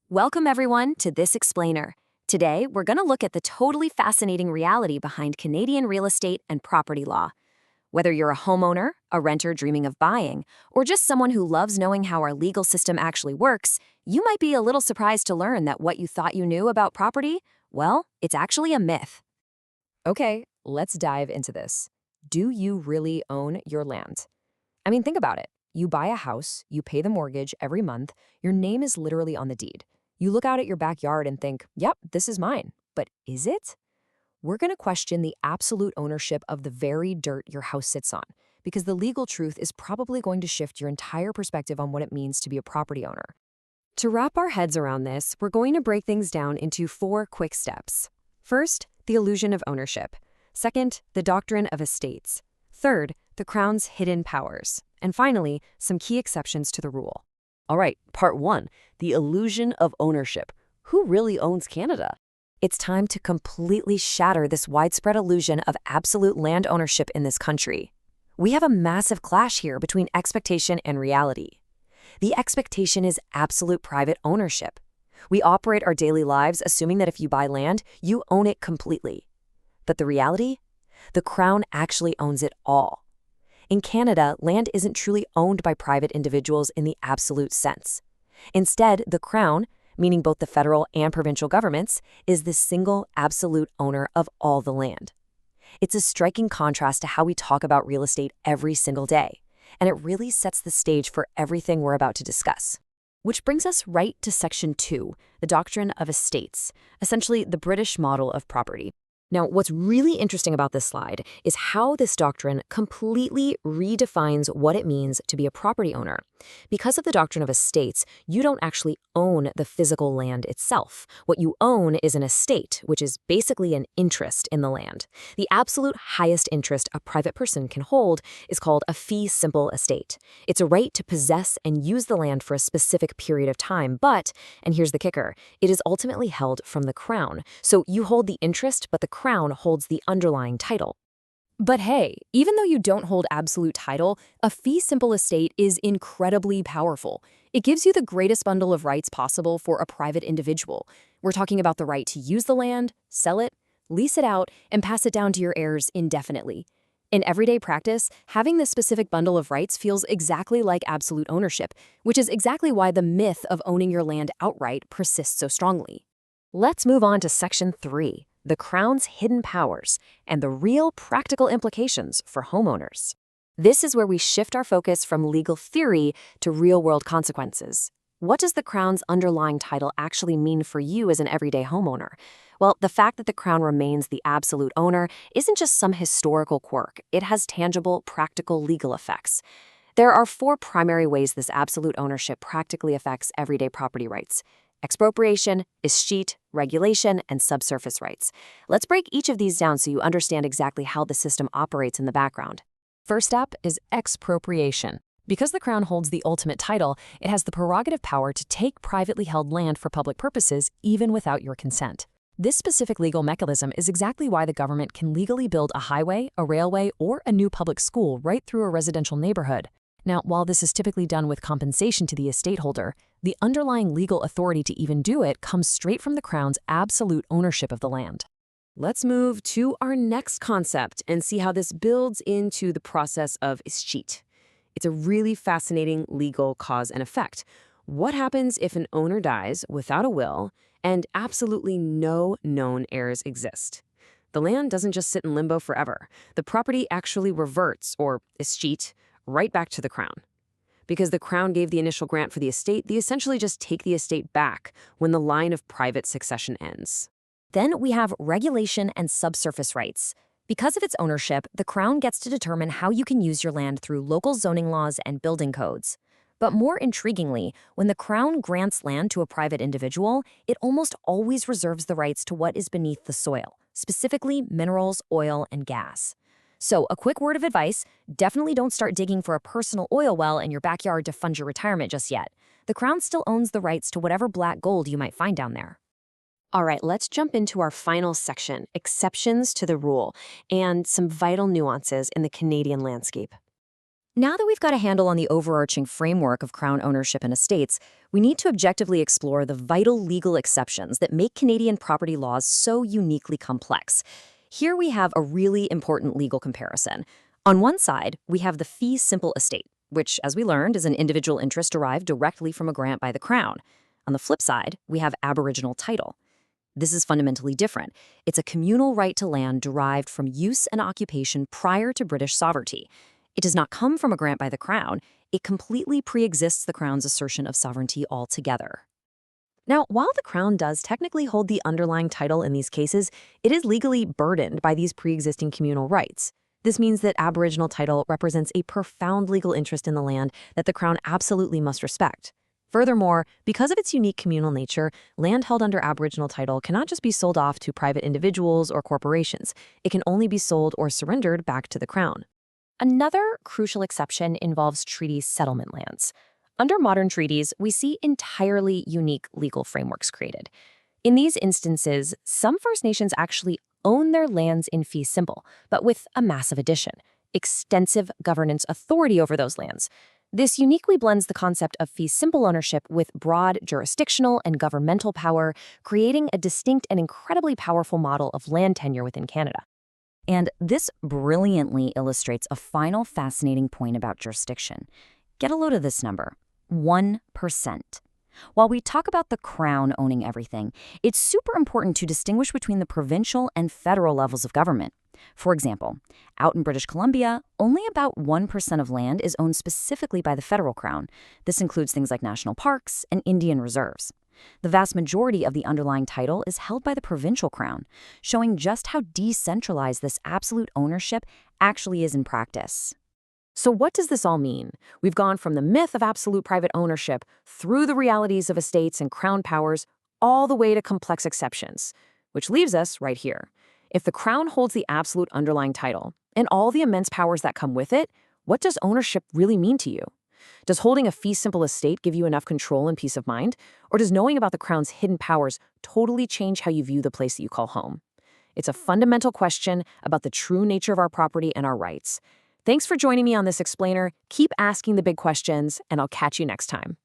Welcome everyone to This Explainer. Today, we're going to look at the totally fascinating reality behind Canadian real estate and property law. Whether you're a homeowner, a renter dreaming of buying, or just someone who loves knowing how our legal system actually works, you might be a little surprised to learn that what you thought you knew about property, well, it's actually a myth. Okay, let's dive into this. Do you really own your land? I mean, think about it. You buy a house, you pay the mortgage every month, your name is literally on the deed. You look out at your backyard and think, yep, this is mine. But is it? We're going to question the absolute ownership of the very dirt your house sits on, because the legal truth is probably going to shift your entire perspective on what it means to be a property owner. To wrap our heads around this, we're going to break things down into 4 quick steps. First, the illusion of ownership. Second, the doctrine of estates. Third, the Crown's hidden powers. And finally, some key exceptions to the rule. All right, part 1, the illusion of ownership. Who really owns Canada? It's time to completely shatter this widespread illusion of absolute land ownership in this country. We have a massive clash here between expectation and reality. The expectation is absolute private ownership. We operate our daily lives assuming that if you buy land, you own it completely. But the reality? The Crown actually owns it all. In Canada, land isn't truly owned by private individuals in the absolute sense. Instead, the Crown, meaning both the federal and provincial governments, is the single absolute owner of all the land. It's a striking contrast to how we talk about real estate every single day, and it really sets the stage for everything we're about to discuss. Which brings us right to Section 2, the doctrine of estates, essentially the British model of property. Now, what's really interesting about this slide is how this doctrine completely redefines what it means to be a property owner. Because of the doctrine of estates, you don't actually own the physical land itself. What you own is an estate, which is basically an interest in the land. The absolute highest interest a private person can hold is called a fee simple estate. It's a right to possess and use the land for a specific period of time, but, and here's the kicker, it is ultimately held from the Crown. So you hold the interest, but the Crown holds the underlying title. But hey, even though you don't hold absolute title, a fee simple estate is incredibly powerful. It gives you the greatest bundle of rights possible for a private individual. We're talking about the right to use the land, sell it, lease it out, and pass it down to your heirs indefinitely. In everyday practice, having this specific bundle of rights feels exactly like absolute ownership, which is exactly why the myth of owning your land outright persists so strongly. Let's move on to Section 3. The Crown's hidden powers, and the real practical implications for homeowners. This is where we shift our focus from legal theory to real-world consequences. What does the Crown's underlying title actually mean for you as an everyday homeowner? Well, the fact that the Crown remains the absolute owner isn't just some historical quirk. It has tangible, practical legal effects. There are 4 primary ways this absolute ownership practically affects everyday property rights: expropriation, escheat, regulation, and subsurface rights. Let's break each of these down so you understand exactly how the system operates in the background. First up is expropriation. Because the Crown holds the ultimate title, it has the prerogative power to take privately held land for public purposes even without your consent. This specific legal mechanism is exactly why the government can legally build a highway, a railway, or a new public school right through a residential neighborhood. Now, while this is typically done with compensation to the estate holder, the underlying legal authority to even do it comes straight from the Crown's absolute ownership of the land. Let's move to our next concept and see how this builds into the process of escheat. It's a really fascinating legal cause and effect. What happens if an owner dies without a will and absolutely no known heirs exist? The land doesn't just sit in limbo forever. The property actually reverts, or escheat, right back to the Crown. Because the Crown gave the initial grant for the estate, they essentially just take the estate back when the line of private succession ends. Then we have regulation and subsurface rights. Because of its ownership, the Crown gets to determine how you can use your land through local zoning laws and building codes. But more intriguingly, when the Crown grants land to a private individual, it almost always reserves the rights to what is beneath the soil, specifically minerals, oil, and gas. So, a quick word of advice, definitely don't start digging for a personal oil well in your backyard to fund your retirement just yet. The Crown still owns the rights to whatever black gold you might find down there. All right, let's jump into our final section, exceptions to the rule, and some vital nuances in the Canadian landscape. Now that we've got a handle on the overarching framework of Crown ownership and estates, we need to objectively explore the vital legal exceptions that make Canadian property laws so uniquely complex. Here we have a really important legal comparison. On one side, we have the fee simple estate, which, as we learned, is an individual interest derived directly from a grant by the Crown. On the flip side, we have Aboriginal title. This is fundamentally different. It's a communal right to land derived from use and occupation prior to British sovereignty. It does not come from a grant by the Crown. It completely pre-exists the Crown's assertion of sovereignty altogether. Now, while the Crown does technically hold the underlying title in these cases, it is legally burdened by these pre-existing communal rights. This means that Aboriginal title represents a profound legal interest in the land that the Crown absolutely must respect. Furthermore, because of its unique communal nature, land held under Aboriginal title cannot just be sold off to private individuals or corporations. It can only be sold or surrendered back to the Crown. Another crucial exception involves treaty settlement lands. Under modern treaties, we see entirely unique legal frameworks created. In these instances, some First Nations actually own their lands in fee simple, but with a massive addition: extensive governance authority over those lands. This uniquely blends the concept of fee simple ownership with broad jurisdictional and governmental power, creating a distinct and incredibly powerful model of land tenure within Canada. And this brilliantly illustrates a final fascinating point about jurisdiction. Get a load of this number: 1%. While we talk about the Crown owning everything, it's super important to distinguish between the provincial and federal levels of government. For example, out in British Columbia, only about 1% of land is owned specifically by the federal Crown. This includes things like national parks and Indian reserves. The vast majority of the underlying title is held by the provincial Crown, showing just how decentralized this absolute ownership actually is in practice. So what does this all mean? We've gone from the myth of absolute private ownership through the realities of estates and Crown powers, all the way to complex exceptions, which leaves us right here. If the Crown holds the absolute underlying title and all the immense powers that come with it, what does ownership really mean to you? Does holding a fee simple estate give you enough control and peace of mind? Or does knowing about the Crown's hidden powers totally change how you view the place that you call home? It's a fundamental question about the true nature of our property and our rights. Thanks for joining me on this explainer. Keep asking the big questions, and I'll catch you next time.